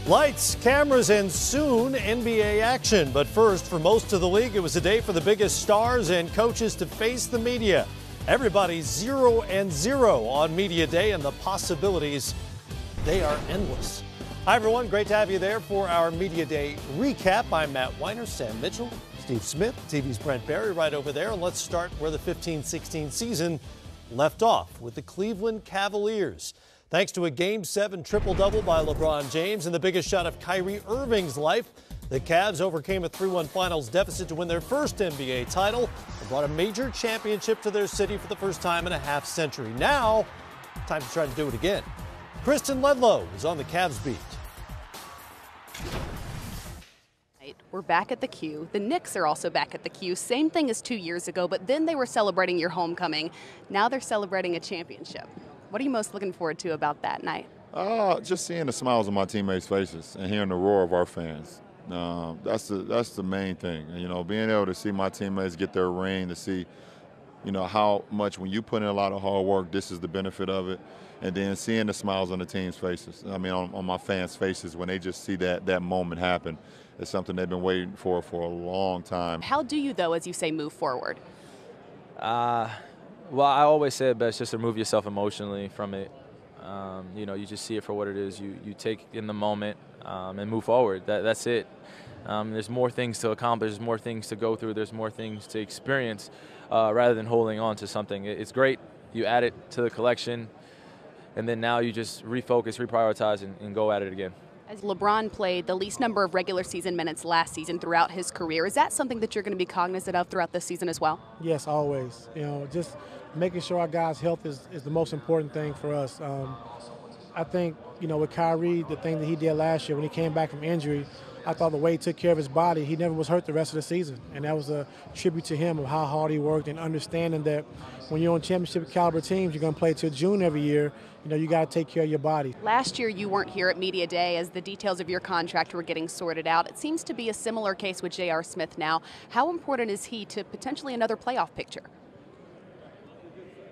Lights, cameras, and soon NBA action. But first, for most of the league, it was a day for the biggest stars and coaches to face the media. Everybody's 0-0 on Media Day, and the possibilities, they are endless. Hi, everyone. Great to have you there for our Media Day recap. I'm Matt Weiner, Sam Mitchell, Steve Smith, TV's Brent Barry right over there. And let's start where the 15-16 season left off with the Cleveland Cavaliers. Thanks to a Game 7 triple-double by LeBron James and the biggest shot of Kyrie Irving's life, the Cavs overcame a 3-1 finals deficit to win their first NBA title and brought a major championship to their city for the first time in a half-century. Now, time to try to do it again. Kristen Ledlow is on the Cavs beat. We're back at the Q. The Knicks are also back at the Q. Same thing as 2 years ago, but then they were celebrating your homecoming. Now they're celebrating a championship. What are you most looking forward to about that night? Just seeing the smiles on my teammates' faces and hearing the roar of our fans. That's the main thing. You know, being able to see my teammates get their ring, to see, you know, how much when you put in a lot of hard work, this is the benefit of it. And then seeing the smiles on the team's faces. I mean, on my fans' faces when they just see that moment happen. It's something they've been waiting for a long time. How do you, though, as you say, move forward? Well, I always say it best just to remove yourself emotionally from it. You know, you just see it for what it is. You take in the moment and move forward. That's it. There's more things to accomplish. There's more things to go through. There's more things to experience rather than holding on to something. It's great. You add it to the collection, and then now you just refocus, reprioritize, and go at it again. As LeBron played the least number of regular season minutes last season throughout his career, is that something that you're going to be cognizant of throughout this season as well? Yes, always. You know, just making sure our guys' health is the most important thing for us. I think, you know, with Kyrie, the thing that he did last year when he came back from injury, I thought the way he took care of his body, he never was hurt the rest of the season. And that was a tribute to him of how hard he worked and understanding that when you're on championship caliber teams, you're going to play till June every year. You know, you got to take care of your body. Last year, you weren't here at Media Day as the details of your contract were getting sorted out. It seems to be a similar case with J.R. Smith now. How important is he to potentially another playoff picture?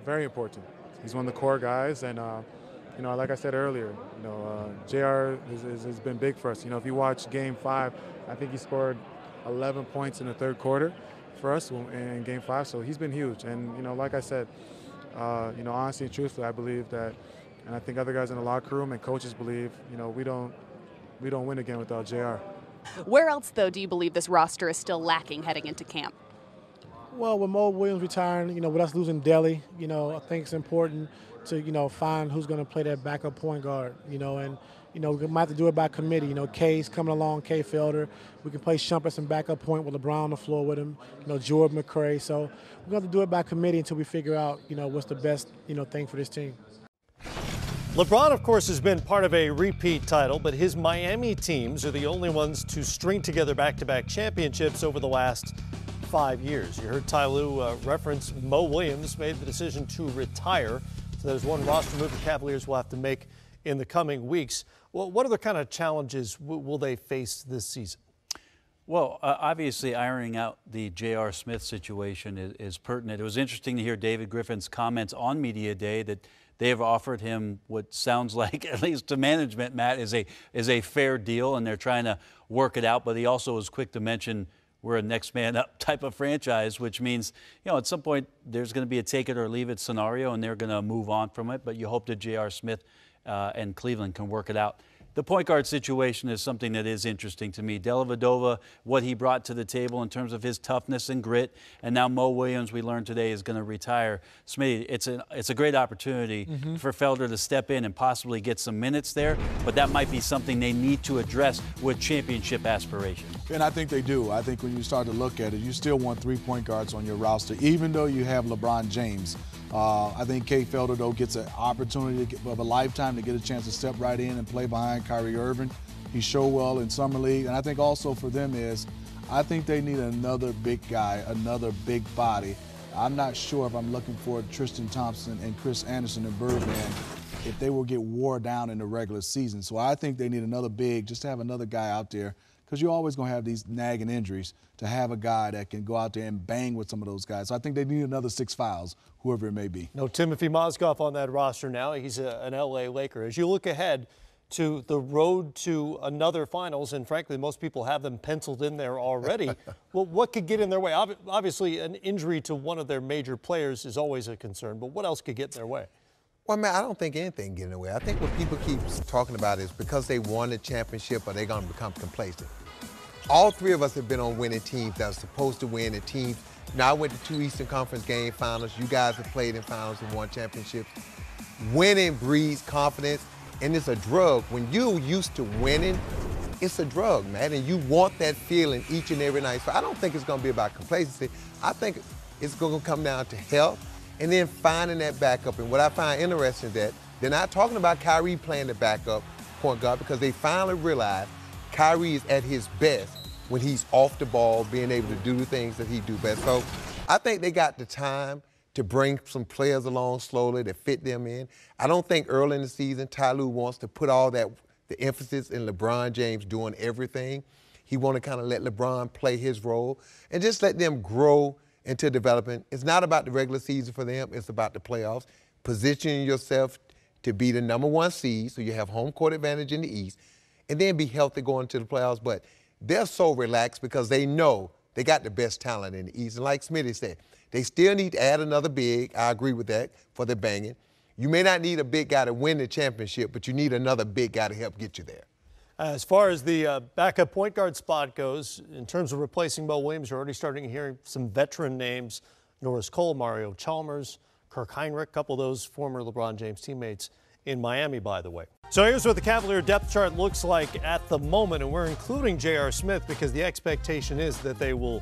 Very important. He's one of the core guys, and you know, like I said earlier, you know, JR has been big for us. You know, if you watch Game 5, I think he scored 11 points in the third quarter for us in Game 5, so he's been huge. And, you know, like I said, you know, honestly and truthfully, I believe that, and I think other guys in the locker room and coaches believe, you know, we don't win again without JR. Where else, though, do you believe this roster is still lacking heading into camp? Well, with Mo Williams retiring, you know, with us losing Delly, you know, I think it's important to, you know, find who's going to play that backup point guard, you know, and, you know, we might have to do it by committee. You know, Kay's coming along, Kay Felder. We can play Shumpert some backup point with LeBron on the floor with him, you know, Jordan McCray. So we're going to do it by committee until we figure out, you know, what's the best, you know, thing for this team. LeBron, of course, has been part of a repeat title, but his Miami teams are the only ones to string together back-to-back championships over the last 5 years. You heard Ty Lue reference Mo Williams made the decision to retire. So there's one roster move the Cavaliers will have to make in the coming weeks. Well, what other kind of challenges will they face this season? Well, obviously ironing out the J.R. Smith situation is pertinent. It was interesting to hear David Griffin's comments on Media Day that they have offered him what sounds like, at least to management, Matt, is a fair deal, and they're trying to work it out. But he also was quick to mention we're a next man up type of franchise, which means, you know, at some point there's going to be a take it or leave it scenario, and they're going to move on from it. But you hope that J.R. Smith and Cleveland can work it out. The point guard situation is something that is interesting to me. Dellavedova, what he brought to the table in terms of his toughness and grit, and now Mo Williams, we learned today, is going to retire. Smitty, it's a great opportunity for Felder to step in and possibly get some minutes there, but that might be something they need to address with championship aspirations. And I think they do. I think when you start to look at it, you still want 3 point guards on your roster, even though you have LeBron James. I think Kay Felder, though, gets an opportunity of a lifetime to get a chance to step right in and play behind Kyrie Irving. He showed well in Summer League. And I think also for them I think they need another big guy, another big body. I'm not sure if I'm looking for Tristan Thompson and Chris Anderson and Birdman if they will get wore down in the regular season. So I think they need another big, just to have another guy out there, because you're always going to have these nagging injuries, to have a guy that can go out there and bang with some of those guys. So I think they need another 6 fouls, whoever it may be. No Timothy Mozgov on that roster now. He's an L.A. Laker. As you look ahead, to the road to another finals, and frankly, most people have them penciled in there already. Well, what could get in their way? Obviously, an injury to one of their major players is always a concern, but what else could get in their way? Well, man, I don't think anything getting away. I think what people keep talking about is because they won the championship, are they going to become complacent? All three of us have been on winning teams that are supposed to win, and teams. Now, I went to 2 Eastern Conference game finals. You guys have played in finals and won championships. Winning breeds confidence, and it's a drug. When you're used to winning, it's a drug, man, and you want that feeling each and every night. So I don't think it's going to be about complacency. I think it's going to come down to health and then finding that backup. And what I find interesting is that they're not talking about Kyrie playing the backup point guard because they finally realized Kyrie is at his best when he's off the ball, being able to do the things that he do best. So I think they got the time to bring some players along slowly to fit them in. I don't think early in the season Ty Lue wants to put all that, the emphasis in LeBron James doing everything. He want to kind of let LeBron play his role and just let them grow into development. It's not about the regular season for them, it's about the playoffs. Positioning yourself to be the #1 seed so you have home court advantage in the East, and then be healthy going into the playoffs. But they're so relaxed because they know they got the best talent in the East. And like Smitty said, they still need to add another big. I agree with that for the banging. You may not need a big guy to win the championship, but you need another big guy to help get you there. As far as the backup point guard spot goes, in terms of replacing Mo Williams, you're already starting to hear some veteran names. Norris Cole, Mario Chalmers, Kirk Heinrich, a couple of those former LeBron James teammates in Miami, by the way. So here's what the Cavalier depth chart looks like at the moment, and we're including J.R. Smith because the expectation is that they will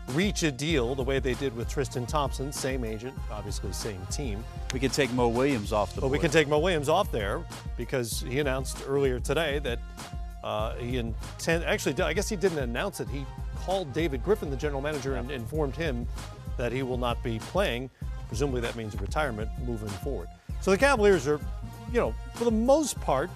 reach a deal the way they did with Tristan Thompson, same agent, obviously same team. We can take Mo Williams off the board. But we can take Mo Williams off there because he announced earlier today that actually, I guess he didn't announce it. He called David Griffin, the general manager, and informed him that he will not be playing. Presumably that means a retirement moving forward. So the Cavaliers are, for the most part,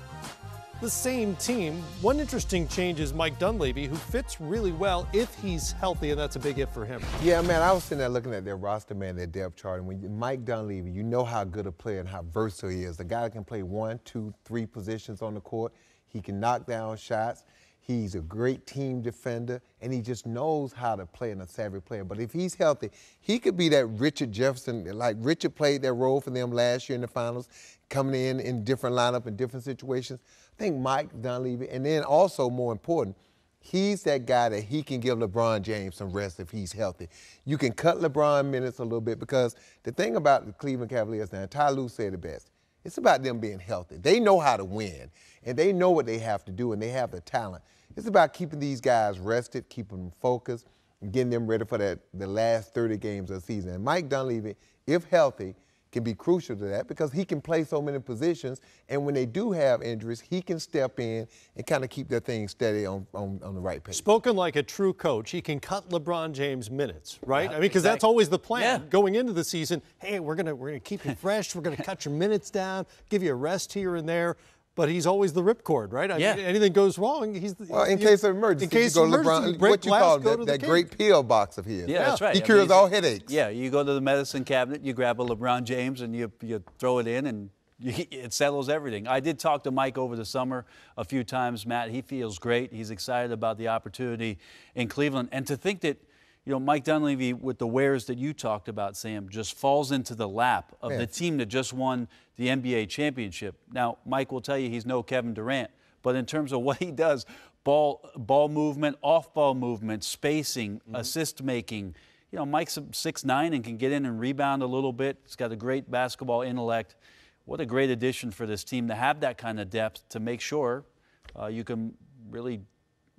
the same team. One interesting change is Mike Dunleavy, who fits really well if he's healthy, and that's a big if for him. Yeah, man, I was sitting there looking at their roster, man, their depth chart, and when Mike Dunleavy, you know how good a player and how versatile he is. A guy that can play 1, 2, 3 positions on the court. He can knock down shots. He's a great team defender, and he just knows how to play in a savvy player. But if he's healthy, he could be that Richard Jefferson, like Richard played that role for them last year in the finals, coming in different lineup in different situations. I think Mike Dunleavy, and then also more important, he's that guy that he can give LeBron James some rest if he's healthy. You can cut LeBron minutes a little bit because the thing about the Cleveland Cavaliers now, Ty Lue said it best, it's about them being healthy. They know how to win, and they know what they have to do, and they have the talent. It's about keeping these guys rested, keeping them focused, and getting them ready for the last 30 games of the season. And Mike Dunleavy, if healthy, can be crucial to that because he can play so many positions, and when they do have injuries, he can step in and kind of keep their thing steady on the right pace. Spoken like a true coach, he can cut LeBron James minutes, right? Yeah, I mean, because that's always the plan going into the season. Hey, we're gonna keep you fresh. We're gonna cut your minutes down, give you a rest here and there. But he's always the ripcord, right? I mean, anything goes wrong, he's the, well, in case of emergency, in case you of go emergency, LeBron, what you call that the great pill box of his. Yeah, that's right. He cures all headaches. Yeah, you go to the medicine cabinet, you grab a LeBron James, and you throw it in, and it settles everything. I did talk to Mike over the summer a few times, Matt. He feels great. He's excited about the opportunity in Cleveland. And to think that, Mike Dunleavy, with the wares that you talked about, Sam, just falls into the lap of the team that just won the NBA championship. Now, Mike will tell you he's no Kevin Durant, but in terms of what he does, ball movement, off-ball movement, spacing, assist making, Mike's 6'9" and can get in and rebound a little bit. He's got a great basketball intellect. What a great addition for this team to have that kind of depth to make sure you can really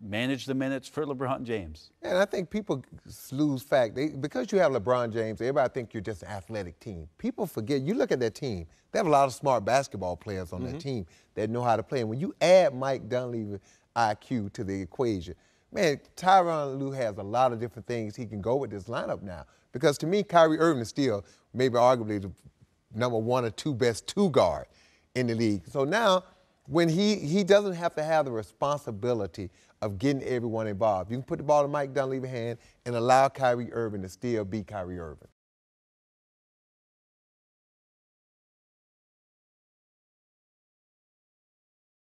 manage the minutes for LeBron James. And I think people lose fact. Because you have LeBron James, everybody think you're just an athletic team. People forget, you look at that team, they have a lot of smart basketball players on that team that know how to play. And when you add Mike Dunleavy IQ to the equation, man, Tyronn Lue has a lot of different things he can go with this lineup now. Because to me, Kyrie Irving is still maybe arguably the #1 or 2 best 2 guard in the league. So now, when he doesn't have to have the responsibility of getting everyone involved. You can put the ball in Mike Dunleavy's hand and allow Kyrie Irving to still be Kyrie Irving.